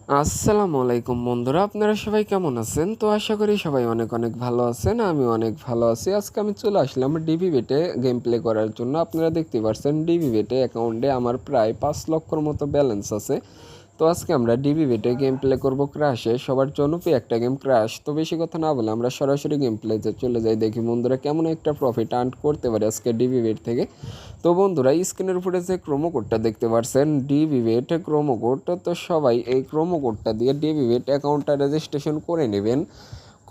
আসসালামু আলাইকুম বন্ধুরা, আপনারা সবাই কেমন আছেন? তো আশা করি সবাই অনেক অনেক ভালো আছেন। আমি অনেক ভালো আছি। আজকে আমি চলে আসলাম ডিবি বেটে গেম প্লে করার জন্য। আপনারা দেখতে পাচ্ছেন ডিবি বেটে অ্যাকাউন্টে আমার প্রায় 5 লক্ষর মতো ব্যালেন্স আছে। তো আজকে আমরা ডিবি বেটে গেম প্লে করবো ক্রাশে, সবার জনপ্রিয় একটা গেম ক্রাশ। তো বেশি কথা না বলে আমরা সরাসরি গেম প্লেতে চলে যাই, দেখি বন্ধুরা কেমন একটা প্রফিট আর্ন করতে পারে আজকে ডিবি বেট থেকে। তো বন্ধুরা, স্ক্রিনের উপরে যে ক্রোমো কোডটা দেখতে পাচ্ছেন ডিবি বেট ক্রোমো কোড, তো সবাই এই ক্রোমো কোডটা দিয়ে ডিবি বেট অ্যাকাউন্টটা রেজিস্ট্রেশন করে নেবেন।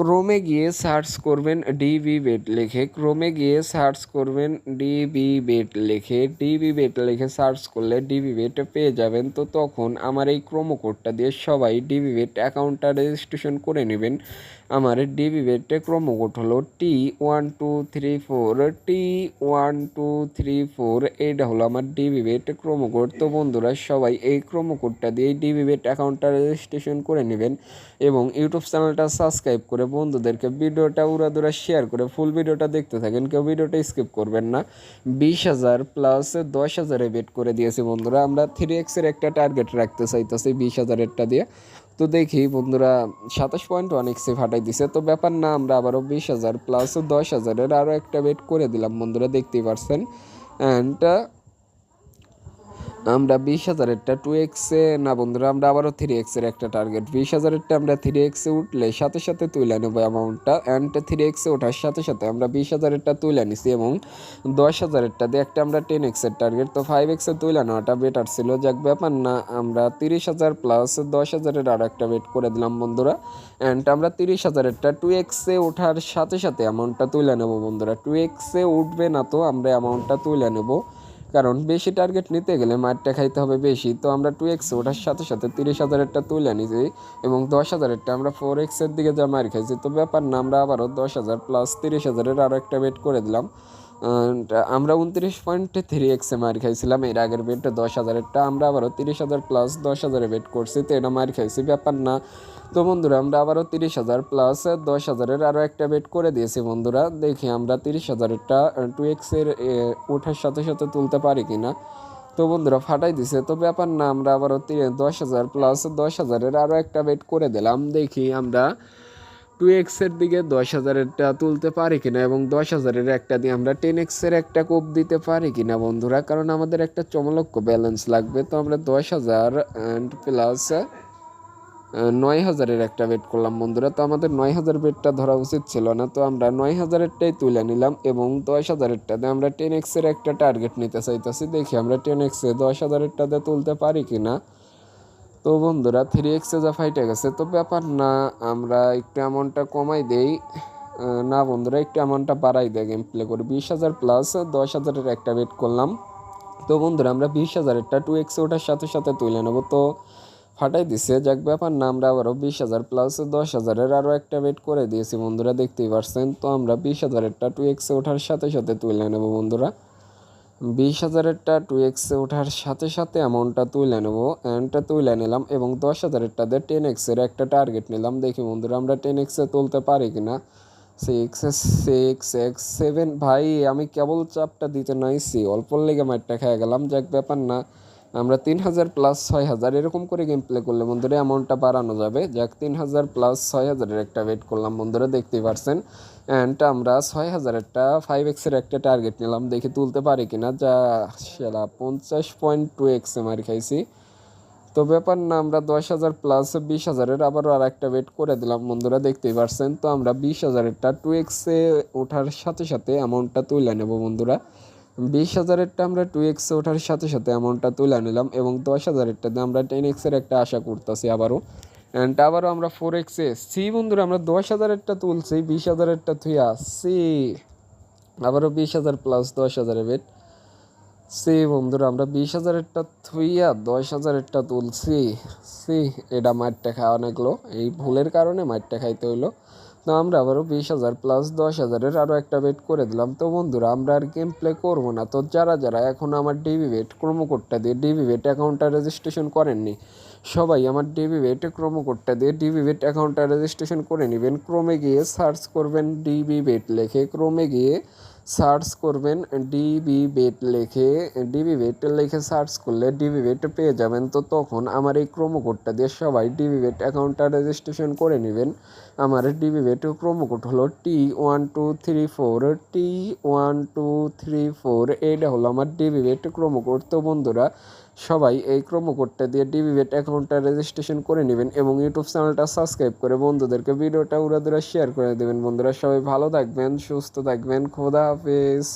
ক্রোমে গিয়ে সার্চ করবেন ডিবি বেট লিখে, ক্রোমে গিয়ে সার্চ করবেন ডিবি বেট লিখে, ডিবি বেট লিখে সার্চ করলে ডিবি বেট পেয়ে যাবেন। তো তখন আমার এই ক্রোমো কোডটা দিয়ে সবাই ডিবি বেট অ্যাকাউন্টটা রেজিস্ট্রেশন করে নেবেন। আমার ডিবি বেটে ক্রোমো কোড হলো T1234, T1234, এইটা হলো আমার ডিবি বেট ক্রোমো কোড। তো বন্ধুরা, সবাই এই ক্রোমো কোডটা দিয়ে ডিবি বেট অ্যাকাউন্টটা রেজিস্ট্রেশন করে নেবেন এবং ইউটিউব চ্যানেলটা সাবস্ক্রাইব করে বন্ধুদেরকে ভিডিওটা উড়াদুরা শেয়ার করে ফুল ভিডিওটা দেখতে থাকেন, কেউ ভিডিওটা স্কিপ করবেন না। 20,000 প্লাস 10,000 বেট করে দিয়েছি বন্ধুরা। আমরা 3x একটা টার্গেট রাখতে চাইতেছি 20,000-এরটা দিয়ে। তো দেখি বন্ধুরা, 27.1x ফাটাই দিছে, তো ব্যাপার না, আমরা আবারও 20,000 প্লাস 10,000-এর আরও একটা বেট করে দিলাম বন্ধুরা, দেখতেই পারছেন। অ্যান্ড আমরা 20,000-এরটা 2x-এ না বন্ধুরা, আমরা আবারও 3x-এর একটা টার্গেট, 20,000-এরটা আমরা 3x-এ উঠলে সাথে সাথে তুলে নেবো অ্যামাউন্টটা। অ্যান্ড 3x-এ ওঠার সাথে সাথে আমরা 20,000-এরটা তুলে নিছি এবং 10,000-এরটা দিয়ে একটা আমরা 10x-এর টার্গেট, তো 5x-এ তুলে নেওয়াটা বেটার ছিল। যাক, ব্যাপার না, আমরা 30,000 প্লাস 10,000-এর আরও একটা বেট করে দিলাম বন্ধুরা। অ্যান্ড আমরা 30,000-এরটা 2x-এ ওঠার সাথে সাথে অ্যামাউন্টটা তুলে নেবো বন্ধুরা। 2x-এ উঠবে না, তো আমরা অ্যামাউন্টটা তুলে নেবো, কারণ বেশি টার্গেট নিতে গেলে মারটা খাইতে হবে বেশি। তো আমরা 2x ওঠার সাথে সাথে 30,000-এরটা তুলে নিয়েছি এবং 10,000-এরটা আমরা 4x-এর দিকে যা মার খাইছি। তো ব্যাপার না, আমরা আবারও 10,000 প্লাস 30,000-এর আরও একটা বেট করে দিলাম। আমরা 29.3x-এ মার খাইছিলাম এর আগের বেট 10,000-এরটা, আমরা আবারও 30,000 প্লাস 10,000-এ বেট করছি, তো এটা মার খাইছি, ব্যাপার না। তো বন্ধুরা, আমরা আবারও 30,000 প্লাস 10,000-এর আরও একটা বেট করে দিয়েছি বন্ধুরা। দেখি আমরা 30,000-এরটা 2x-এর ওঠার সাথে সাথে তুলতে পারি কিনা। তো বন্ধুরা, ফাটাই দিছে, তো ব্যাপার না, আমরা আবারও 10,000 প্লাস 10,000-এর আরও একটা বেট করে দিলাম। দেখি আমরা 2x-এর দিকে 10,000-এরটা তুলতে পারি কিনা এবং 10,000-এর একটা দিয়ে আমরা 10x-এর একটা কোপ দিতে পারি কিনা বন্ধুরা, কারণ আমাদের একটা চমলক্ষ ব্যালেন্স লাগবে। তো আমরা 10,000 অ্যান্ড প্লাস 9,000-এর একটা বেট করলাম বন্ধুরা। তো আমাদের 9,000 বেটটা ধরা উচিত ছিল না, তো আমরা 9,000-এরটাই তুলে নিলাম এবং 10,000-এরটাতে আমরা 10x-এর একটা টার্গেট নিতে চাইতেছি। দেখি আমরা 10x-এ 10,000-এরটাতে তুলতে পারি কিনা। তো বন্ধুরা, 3x-এ যা ফাইটে গেছে, তো ব্যাপার না, আমরা একটু অ্যামাউন্টটা কমাই দেই। না বন্ধুরা, একটু অ্যামাউন্টটা বাড়াই দেয়, গেম প্লে করি। 20,000 প্লাস 10,000-এর একটা বেট করলাম। তো বন্ধুরা, আমরা 20,000-এরটা 2x-এ ওঠার সাথে সাথে তুলে নেবো, তো ফাটাই দিছে। যাক, ব্যাপার না, আমরা আবারও 20,000 প্লাস 10,000-এর আরও একটা বেট করে দিয়েছি বন্ধুরা, দেখতেই পারছেন। তো আমরা 20,000-এরটা 2x-এ ওঠার সাথে সাথে তুলে নেব বন্ধুরা। 20,000-এরটা 2x-এ ওঠার সাথে সাথে অ্যামাউন্টটা তুলে নেবো, অ্যান্ডটা তুলে নিলাম এবং 10,000-এরটাতে 10x-এর একটা টার্গেট নিলাম। দেখি বন্ধুরা, আমরা 10x-এ তুলতে পারি কিনা। 6 ভাই, আমি কেবল চাপটা দিতে নাইছি, অল্প লেগে মারটা খেয়ে গেলাম। যাক, ব্যাপার না, আমরা 3,000 প্লাস 6,000 এরকম করে গেম প্লে করলে বন্ধুরা অ্যামাউন্টটা বাড়ানো যাবে। যাক, 3,000 প্লাস 6,000-এর একটা ওয়েট করলাম বন্ধুরা, দেখতেই পারছেন। অ্যান্ড আমরা 6,000-এরটা 5x-এর একটা টার্গেট নিলাম, দেখি তুলতে পারি কিনা। যা সেরা 50.2x-এ মার খাইছি। তো ব্যাপার না, আমরা 10,000 প্লাস 20,000-এর আবারও আর একটা ওয়েট করে দিলাম বন্ধুরা, দেখতেই পারছেন। তো আমরা 20,000-এরটা 2x-এ ওঠার সাথে সাথে অ্যামাউন্টটা তুলে নেব বন্ধুরা। 20,000-এরটা আমরা 2x-এ ওঠার সাথে সাথে অ্যামাউন্টটা তুলে নিলাম এবং 10,000-এরটাতে আমরা 10x-এর একটা আশা করতেছি আবারও। অ্যান্ড আবারও আমরা 4x-এ সি বন্ধুরা, আমরা 10,000-এরটা তুলছি, 20,000-এরটা থুইয়া সি আবারও 20,000 প্লাস 10,000-এর বেট সি বন্ধুরা, আমরা 20,000-এরটা থুইয়া 10,000-এরটা তুলছি। সি, এটা মারটা খাওয়া লাগলো, এই ভুলের কারণে মারটা খাইতে হইলো। তো আমরা আবারও 20,000 প্লাস 10,000-এর আরও একটা বেট করে দিলাম। তো বন্ধুরা, আমরা আর গেম প্লে করবো না। তো যারা যারা এখন আমার ডিবি বেট ক্রোমো কোডটা দিয়ে ডিবি বেট অ্যাকাউন্টটা রেজিস্ট্রেশন করেননি, সবাই আমার ডিবি বেট ক্রোমো কোডটা দিয়ে ডিবি বেট অ্যাকাউন্টটা রেজিস্ট্রেশন করে নেবেন। ক্রোমে গিয়ে সার্চ করবেন ডিবি বেট লেখে, ক্রোমে গিয়ে সার্চ করবেন ডিবি বেট লিখে, ডিবি বেট লিখে সার্চ করলে ডিবি বেট পেয়ে যাবেন। তো তখন আমার এই প্রোমো কোডটা দিয়ে সবাই ডিবি বেট অ্যাকাউন্টটা রেজিস্ট্রেশন করে নেবেন। আমার ডিবি বেট প্রোমো কোড হলো T1234, T1234, এইটা হলো আমার ডিবি বেট প্রোমো কোড। তো বন্ধুরা সবাই এই প্রোমো কোডটা দিয়ে ডিবি বেট অ্যাকাউন্টটা রেজিস্ট্রেশন করে নেবেন এবং ইউটিউব চ্যানেলটা সাবস্ক্রাইব করে বন্ধুদেরকে ভিডিওটা উড়াদুরা শেয়ার করে দেবেন। বন্ধুরা সবাই ভালো থাকবেন, সুস্থ থাকবেন, খোদা হাফেজ।